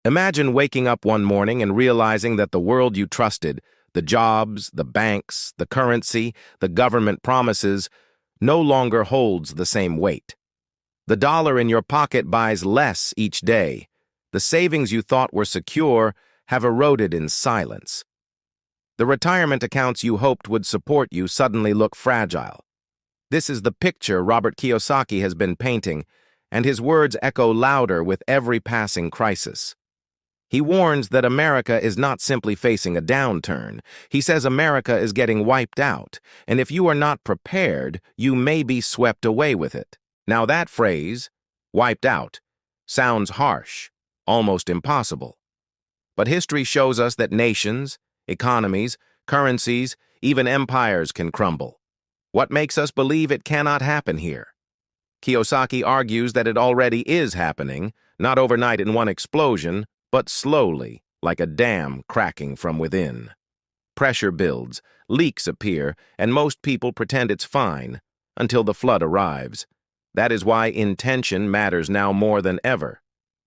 Imagine waking up one morning and realizing that the world you trusted, the jobs, the banks, the currency, the government promises, no longer holds the same weight. The dollar in your pocket buys less each day. The savings you thought were secure have eroded in silence. The retirement accounts you hoped would support you suddenly look fragile. This is the picture Robert Kiyosaki has been painting, and his words echo louder with every passing crisis. He warns that America is not simply facing a downturn. He says America is getting wiped out, and if you are not prepared, you may be swept away with it. Now that phrase, wiped out, sounds harsh, almost impossible. But history shows us that nations, economies, currencies, even empires can crumble. What makes us believe it cannot happen here? Kiyosaki argues that it already is happening, not overnight in one explosion, but slowly, like a dam cracking from within. Pressure builds, leaks appear, and most people pretend it's fine until the flood arrives. That is why intention matters now more than ever.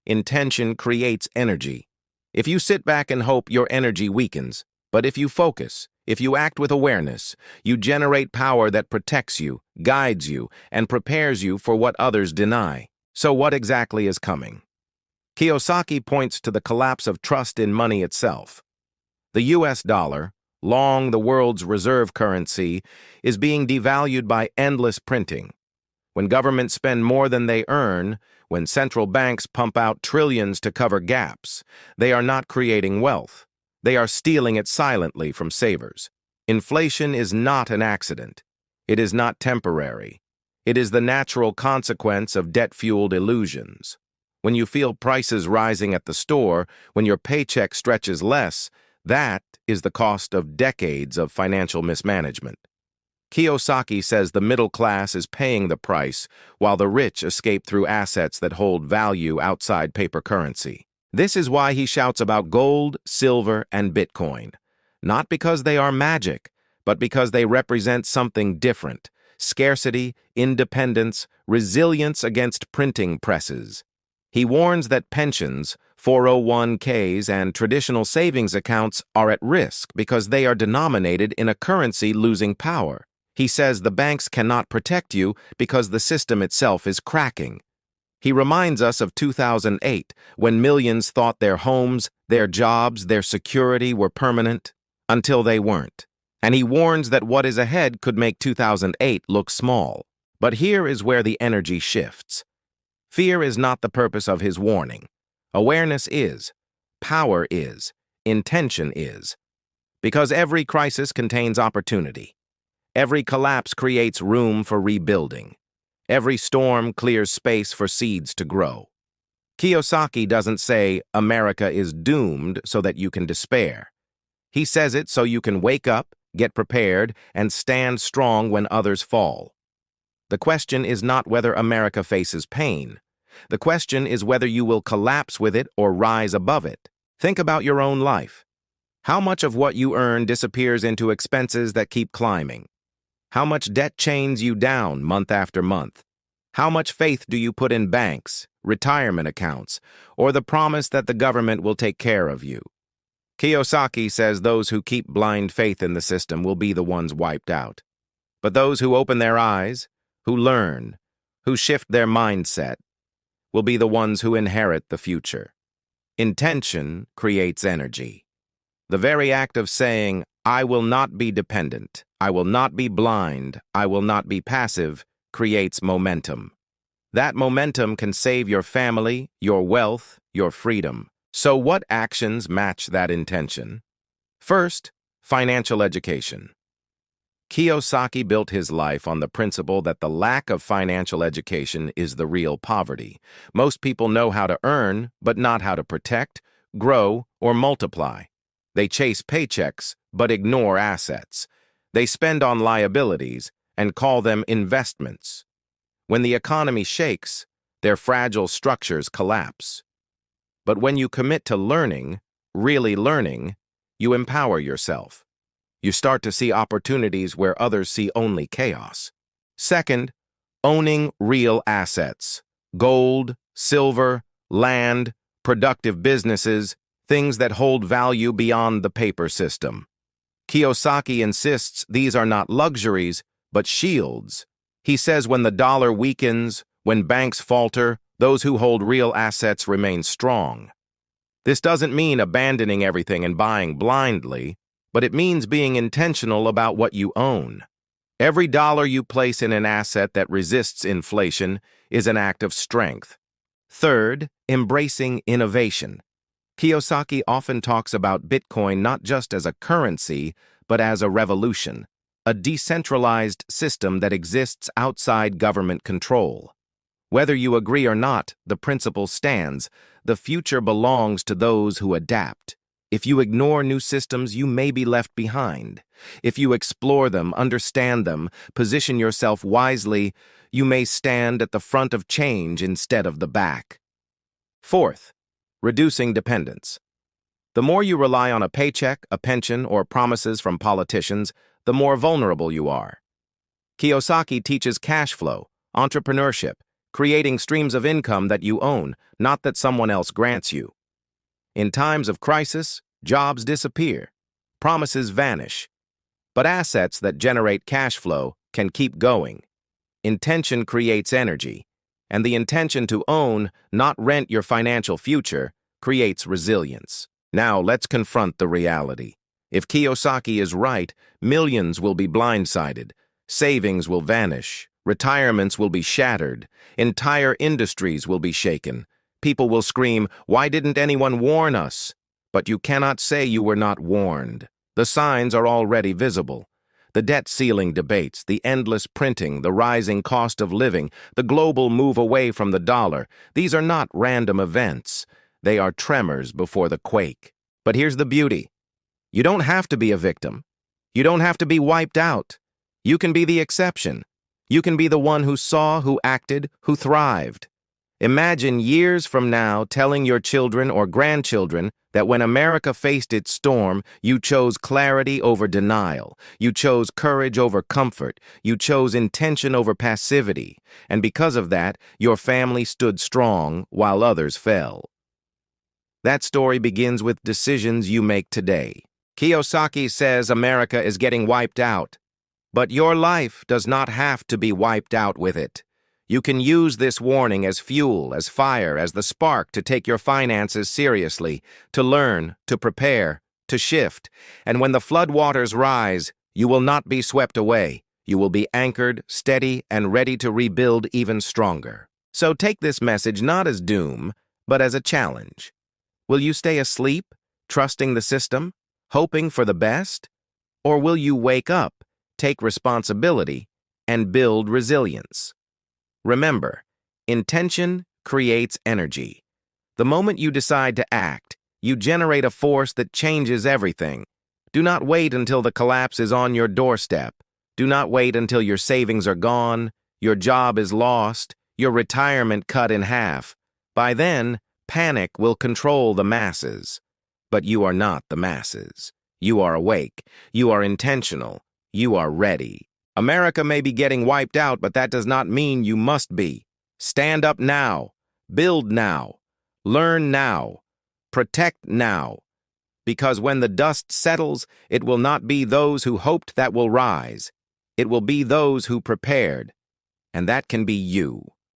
Intention creates energy. If you sit back and hope, your energy weakens. But if you focus, if you act with awareness, you generate power that protects you, guides you, and prepares you for what others deny. So what exactly is coming? Kiyosaki points to the collapse of trust in money itself. The US dollar, long the world's reserve currency, is being devalued by endless printing. When governments spend more than they earn, when central banks pump out trillions to cover gaps, they are not creating wealth. They are stealing it silently from savers. Inflation is not an accident. It is not temporary. It is the natural consequence of debt-fueled illusions. When you feel prices rising at the store, when your paycheck stretches less, that is the cost of decades of financial mismanagement. Kiyosaki says the middle class is paying the price, while the rich escape through assets that hold value outside paper currency. This is why he shouts about gold, silver, and Bitcoin. Not because they are magic, but because they represent something different: scarcity, independence, resilience against printing presses. He warns that pensions, 401ks, and traditional savings accounts are at risk because they are denominated in a currency losing power. He says the banks cannot protect you because the system itself is cracking. He reminds us of 2008, when millions thought their homes, their jobs, their security were permanent, until they weren't. And he warns that what is ahead could make 2008 look small. But here is where the energy shifts. Fear is not the purpose of his warning. Awareness is. Power is. Intention is. Because every crisis contains opportunity. Every collapse creates room for rebuilding. Every storm clears space for seeds to grow. Kiyosaki doesn't say America is doomed so that you can despair. He says it so you can wake up, get prepared, and stand strong when others fall. The question is not whether America faces pain. The question is whether you will collapse with it or rise above it. Think about your own life. How much of what you earn disappears into expenses that keep climbing? How much debt chains you down month after month? How much faith do you put in banks, retirement accounts, or the promise that the government will take care of you? Kiyosaki says those who keep blind faith in the system will be the ones wiped out. But those who open their eyes, who learn, who shift their mindset, will be the ones who inherit the future. Intention creates energy. The very act of saying, I will not be dependent, I will not be blind, I will not be passive, creates momentum. That momentum can save your family, your wealth, your freedom. So what actions match that intention? First, financial education. Kiyosaki built his life on the principle that the lack of financial education is the real poverty. Most people know how to earn, but not how to protect, grow, or multiply. They chase paychecks, but ignore assets. They spend on liabilities and call them investments. When the economy shakes, their fragile structures collapse. But when you commit to learning, really learning, you empower yourself. You start to see opportunities where others see only chaos. Second, owning real assets: gold, silver, land, productive businesses, things that hold value beyond the paper system. Kiyosaki insists these are not luxuries, but shields. He says when the dollar weakens, when banks falter, those who hold real assets remain strong. This doesn't mean abandoning everything and buying blindly, but it means being intentional about what you own. Every dollar you place in an asset that resists inflation is an act of strength. Third, embracing innovation. Kiyosaki often talks about Bitcoin not just as a currency, but as a revolution, a decentralized system that exists outside government control. Whether you agree or not, the principle stands. The future belongs to those who adapt. If you ignore new systems, you may be left behind. If you explore them, understand them, position yourself wisely, you may stand at the front of change instead of the back. Fourth, reducing dependence. The more you rely on a paycheck, a pension, or promises from politicians, the more vulnerable you are. Kiyosaki teaches cash flow, entrepreneurship, creating streams of income that you own, not that someone else grants you. In times of crisis, jobs disappear, promises vanish, but assets that generate cash flow can keep going. Intention creates energy, and the intention to own, not rent your financial future, creates resilience. Now let's confront the reality. If Kiyosaki is right, millions will be blindsided, savings will vanish, retirements will be shattered, entire industries will be shaken. People will scream, "Why didn't anyone warn us?" But you cannot say you were not warned. The signs are already visible. The debt ceiling debates, the endless printing, the rising cost of living, the global move away from the dollar, these are not random events. They are tremors before the quake. But here's the beauty. You don't have to be a victim. You don't have to be wiped out. You can be the exception. You can be the one who saw, who acted, who thrived. Imagine years from now telling your children or grandchildren that when America faced its storm, you chose clarity over denial, you chose courage over comfort, you chose intention over passivity, and because of that, your family stood strong while others fell. That story begins with decisions you make today. Kiyosaki says America is getting wiped out, but your life does not have to be wiped out with it. You can use this warning as fuel, as fire, as the spark to take your finances seriously, to learn, to prepare, to shift. And when the floodwaters rise, you will not be swept away. You will be anchored, steady, and ready to rebuild even stronger. So take this message not as doom, but as a challenge. Will you stay asleep, trusting the system, hoping for the best? Or will you wake up, take responsibility, and build resilience? Remember, intention creates energy. The moment you decide to act, you generate a force that changes everything. Do not wait until the collapse is on your doorstep. Do not wait until your savings are gone, your job is lost, your retirement cut in half. By then, panic will control the masses. But you are not the masses. You are awake. You are intentional. You are ready. America may be getting wiped out, but that does not mean you must be. Stand up now. Build now. Learn now. Protect now. Because when the dust settles, it will not be those who hoped that will rise. It will be those who prepared. And that can be you.